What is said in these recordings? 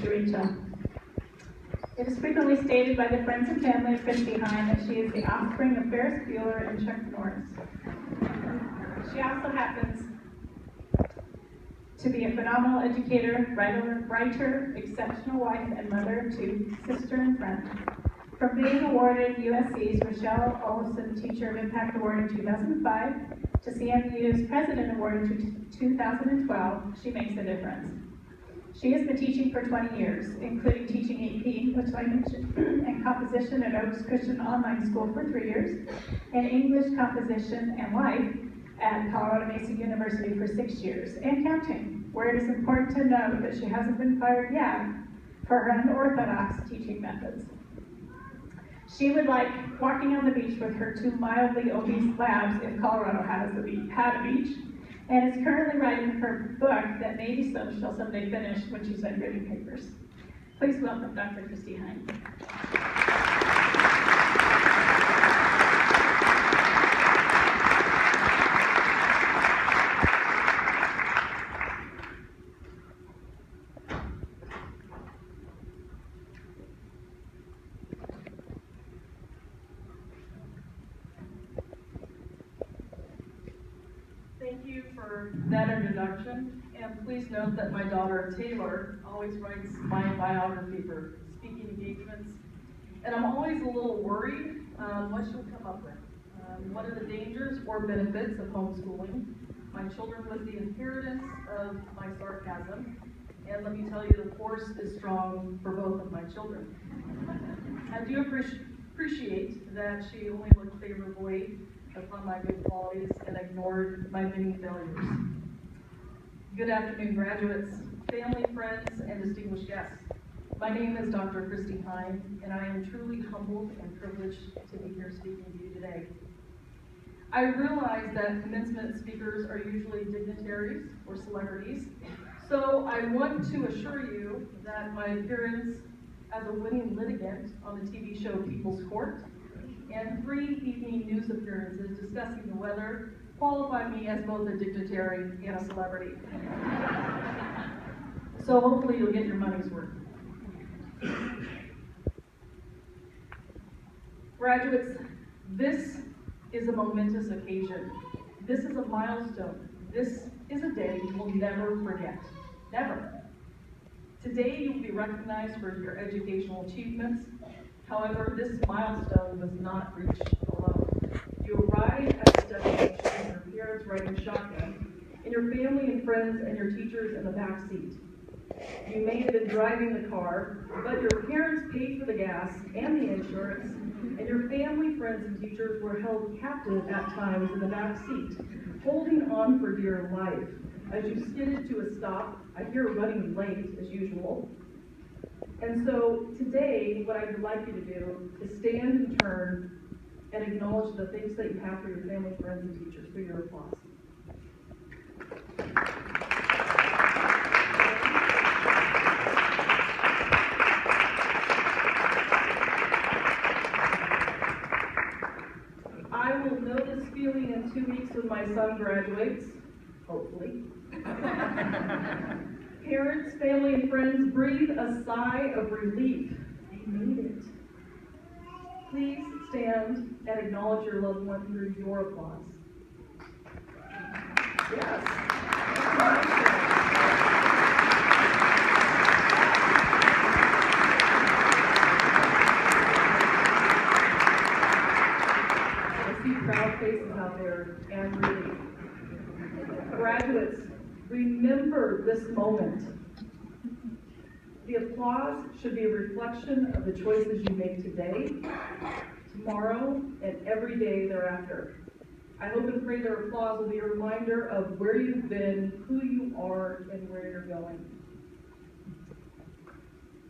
to Rachel. It is frequently stated by the friends and family of Christi Hein that she is the offspring of Ferris Bueller and Chuck Norris. She also happens to be a phenomenal educator, writer, exceptional wife, and mother to sister and friend. From being awarded USC's Rochelle Olson Teacher of Impact Award in 2005 to CMU's President Award in 2012, she makes a difference. She has been teaching for 20 years, including teaching AP, which I mentioned, and composition at Oaks Christian Online School for 3 years, and English composition and life at Colorado Mesa University for 6 years, and counting, where it is important to note that she hasn't been fired yet for her unorthodox teaching methods. She would like walking on the beach with her 2 mildly obese labs if Colorado had a beach, and is currently writing her book that maybe she'll someday finish when she's done grading papers. Please welcome Dr. Christi Hein. Thank you for that introduction, and please note that my daughter Taylor always writes my biography for speaking engagements, and I'm always a little worried what she'll come up with. One of the dangers or benefits of homeschooling my children was the inheritance of my sarcasm, and let me tell you, the force is strong for both of my children. I do appreciate that she only looked favorably upon my good qualities and ignored my many failures. Good afternoon, graduates, family, friends, and distinguished guests. My name is Dr. Christi Hein, and I am truly humbled and privileged to be here speaking to you today. I realize that commencement speakers are usually dignitaries or celebrities, so I want to assure you that my appearance as a winning litigant on the TV show People's Court and 3 evening news appearances discussing the weather qualify me as both a dignitary and a celebrity. So hopefully you'll get your money's worth. Graduates, this is a momentous occasion. This is a milestone. This is a day you will never forget. Never. Today you will be recognized for your educational achievements. However, this milestone was not reached alone. You arrived at the destination with your parents riding shotgun, and your family and friends and your teachers in the back seat. You may have been driving the car, but your parents paid for the gas and the insurance, and your family, friends, and teachers were held captive at times in the back seat, holding on for dear life. As you skidded to a stop, I hear running late as usual. And so today, what I would like you to do is stand and turn and acknowledge the things that you have for your family, friends, and teachers through your applause. I will know this feeling in 2 weeks when my son graduates, hopefully. Parents, family, and friends, breathe a sigh of relief. They made it. Please stand and acknowledge your loved one through your applause. Yes. I see proud faces out there and relief. Graduates, remember this moment. The applause should be a reflection of the choices you make today, tomorrow, and every day thereafter. I hope and pray their applause will be a reminder of where you've been, who you are, and where you're going.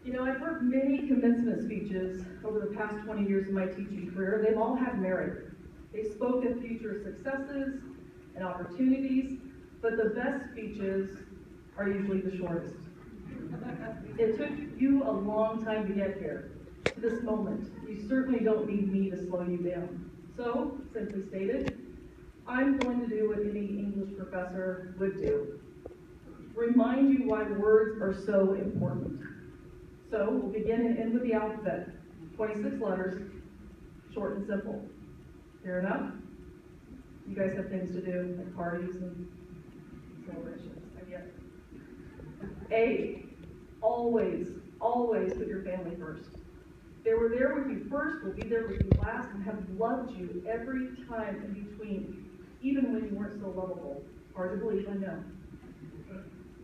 You know, I've heard many commencement speeches over the past 20 years of my teaching career. They've all had merit. They spoke of future successes and opportunities, but the best speeches are usually the shortest. It took you a long time to get here, to this moment. You certainly don't need me to slow you down. So, simply stated, I'm going to do what any English professor would do. Remind you why words are so important. So we'll begin and end with the alphabet. 26 letters, short and simple. Fair enough? You guys have things to do, like parties and celebrations, I get it. A, always, always put your family first. They were there with you first, will be there with you last, and have loved you every time in between, even when you weren't so lovable. Hard to believe, I know.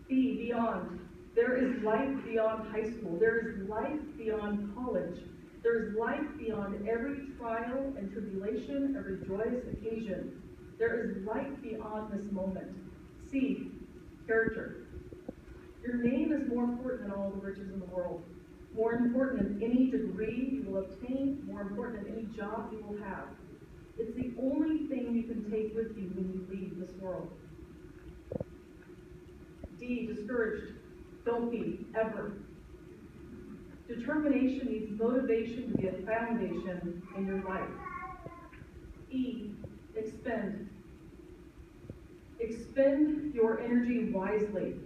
B, beyond. There is life beyond high school. There is life beyond college. There is life beyond every trial and tribulation, every joyous occasion. There is life beyond this moment. C, character. Your name is more important than all the riches in the world. More important than any degree you will obtain, more important than any job you will have. It's the only thing you can take with you when you leave this world. D, discouraged. Don't be, ever. Determination needs motivation to be a foundation in your life. E, expend. Expend your energy wisely.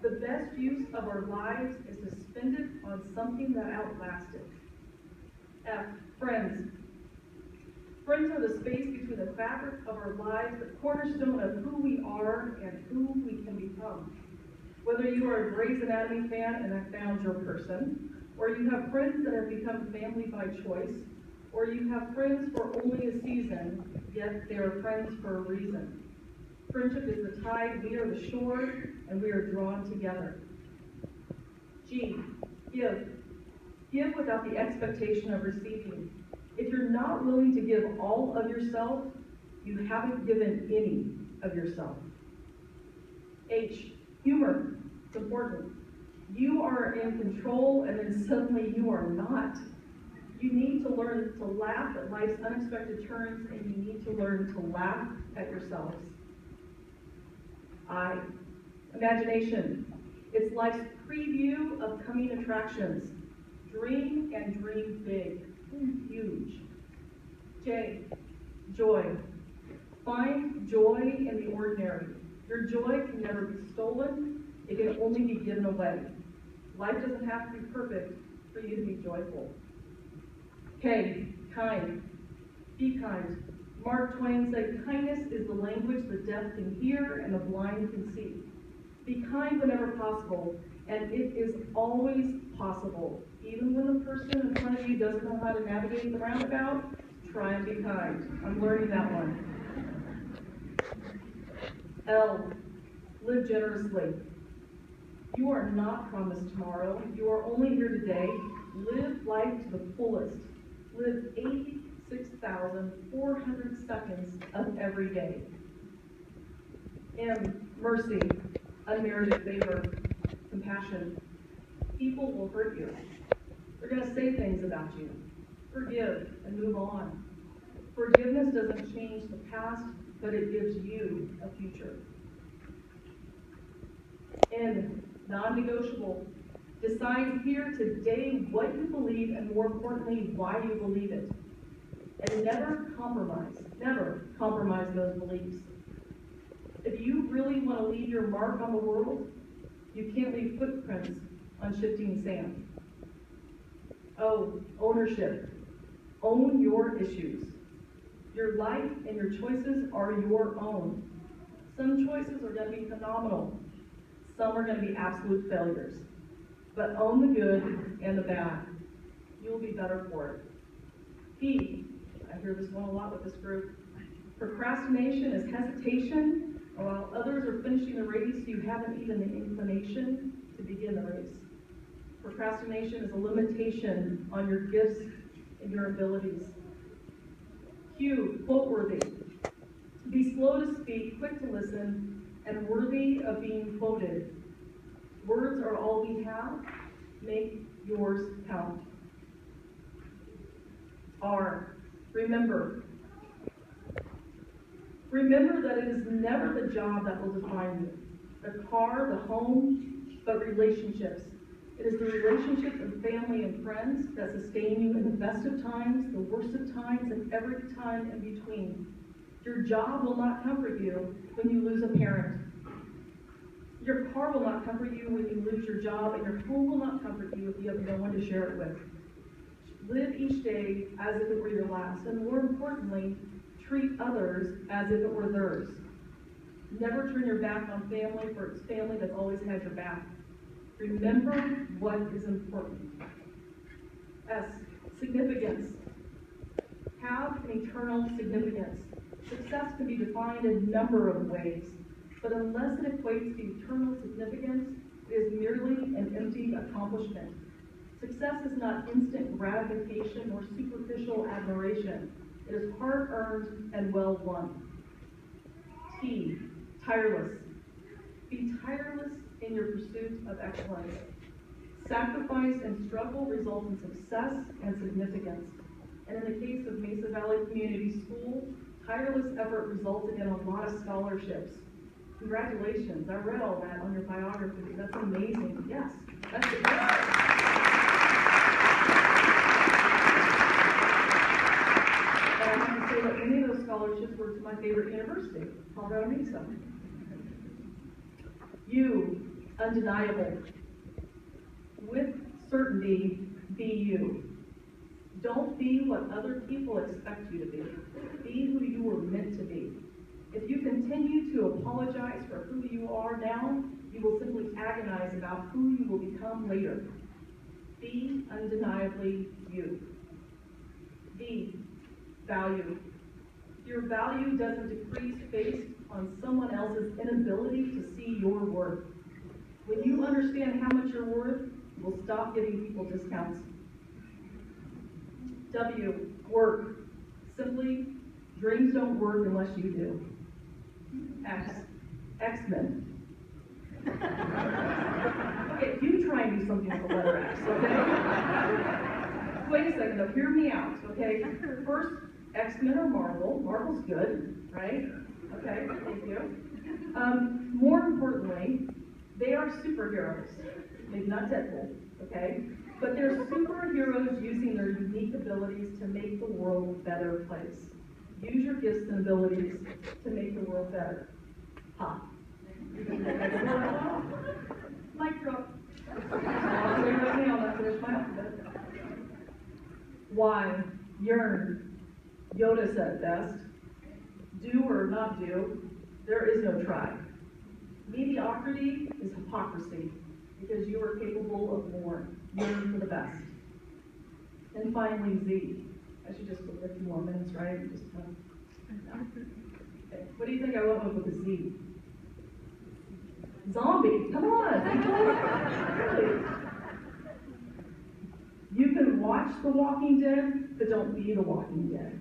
The best use of our lives is to spend it on something that outlasts it. F, friends. Friends are the space between the fabric of our lives, the cornerstone of who we are and who we can become. Whether you are a Grey's Anatomy fan and have found your person, or you have friends that have become family by choice, or you have friends for only a season, yet they are friends for a reason. Friendship is the tide, we are the shore, and we are drawn together. G, give. Give without the expectation of receiving. If you're not willing to give all of yourself, you haven't given any of yourself. H, humor. It's important. You are in control, and then suddenly you are not. You need to learn to laugh at life's unexpected turns, and you need to learn to laugh at yourselves. I, imagination. It's life's preview of coming attractions. Dream and dream big, huge. J, joy. Find joy in the ordinary. Your joy can never be stolen. It can only be given away. Life doesn't have to be perfect for you to be joyful. K, kind. Be kind. Mark Twain said, kindness is the language the deaf can hear and the blind can see. Be kind whenever possible, and it is always possible. Even when the person in front of you doesn't know how to navigate the roundabout, try and be kind. I'm learning that one. L, live generously. You are not promised tomorrow. You are only here today. Live life to the fullest. Live 86,400 seconds of every day. M, mercy, unmerited favor, compassion. People will hurt you. They're going to say things about you. Forgive and move on. Forgiveness doesn't change the past, but it gives you a future. N, non-negotiable. Decide here today what you believe and, more importantly, why you believe it. And never compromise those beliefs. If you really want to leave your mark on the world, you can't leave footprints on shifting sand. O, ownership. Own your issues. Your life and your choices are your own. Some choices are going to be phenomenal. Some are going to be absolute failures. But own the good and the bad. You'll be better for it. P, I hear this one a lot with this group. Procrastination is hesitation, while others are finishing the race, you haven't even the inclination to begin the race. Procrastination is a limitation on your gifts and your abilities. Q, quote-worthy. Be slow to speak, quick to listen, and worthy of being quoted. Words are all we have. Make yours count. R, remember. Remember that it is never the job that will define you, the car, the home, but relationships. It is the relationships of family and friends that sustain you in the best of times, the worst of times, and every time in between. Your job will not comfort you when you lose a parent. Your car will not comfort you when you lose your job, and your home will not comfort you if you have no one to share it with. Live each day as if it were your last, and more importantly, treat others as if it were theirs. Never turn your back on family, for it's family that's always had your back. Remember what is important. S, significance. Have an eternal significance. Success can be defined in a number of ways, but unless it equates to eternal significance, it is merely an empty accomplishment. Success is not instant gratification or superficial admiration. It is hard-earned and well-won. T, tireless. Be tireless in your pursuit of excellence. Sacrifice and struggle result in success and significance. And in the case of Mesa Valley Community School, tireless effort resulted in a lot of scholarships. Congratulations, I read all that on your biography. That's amazing. Yes, that's it. But I have to say that many of those scholarships were to my favorite university, Colorado Mesa. You, undeniable. With certainty, be you. Don't be what other people expect you to be. Be who you were meant to be. If you continue to apologize for who you are now, you will simply agonize about who you will become later. Be undeniably you. B, value. Your value doesn't decrease based on someone else's inability to see your worth. When you understand how much you're worth, you will stop giving people discounts. W, work. Simply, dreams don't work unless you do. X, X-Men. Okay, you try and do something with the letter X, okay? Wait a second, though, hear me out, okay? First, X-Men are Marvel. Marvel's good, right? Okay, thank you. More importantly, they are superheroes. Maybe not Deadpool, okay? But they're superheroes using their unique abilities to make the world a better place. Use your gifts and abilities to make the world better. Ha. Mic drop. I'll say right now, I'll finish my alphabet. Why? Yearn. Yoda said best. Do or not do, there is no try. Mediocrity is hypocrisy, because you are capable of more. Yearn for the best. And finally, Z. I should just look at a few more minutes, right? Just, okay. What do you think I went with a Z? Zombie. Come on. Really. You can watch The Walking Dead, but don't be The Walking Dead.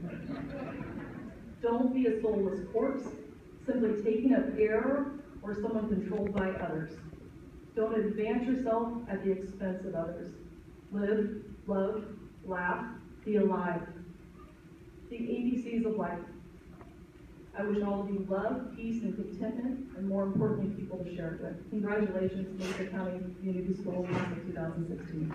Don't be a soulless corpse, simply taking up air or someone controlled by others. Don't advance yourself at the expense of others. Live, love, laugh, be alive. The ABCs of life. I wish all of you love, peace, and contentment, and more importantly, people to share it with. Congratulations, Mesa County Community Schools, 2016.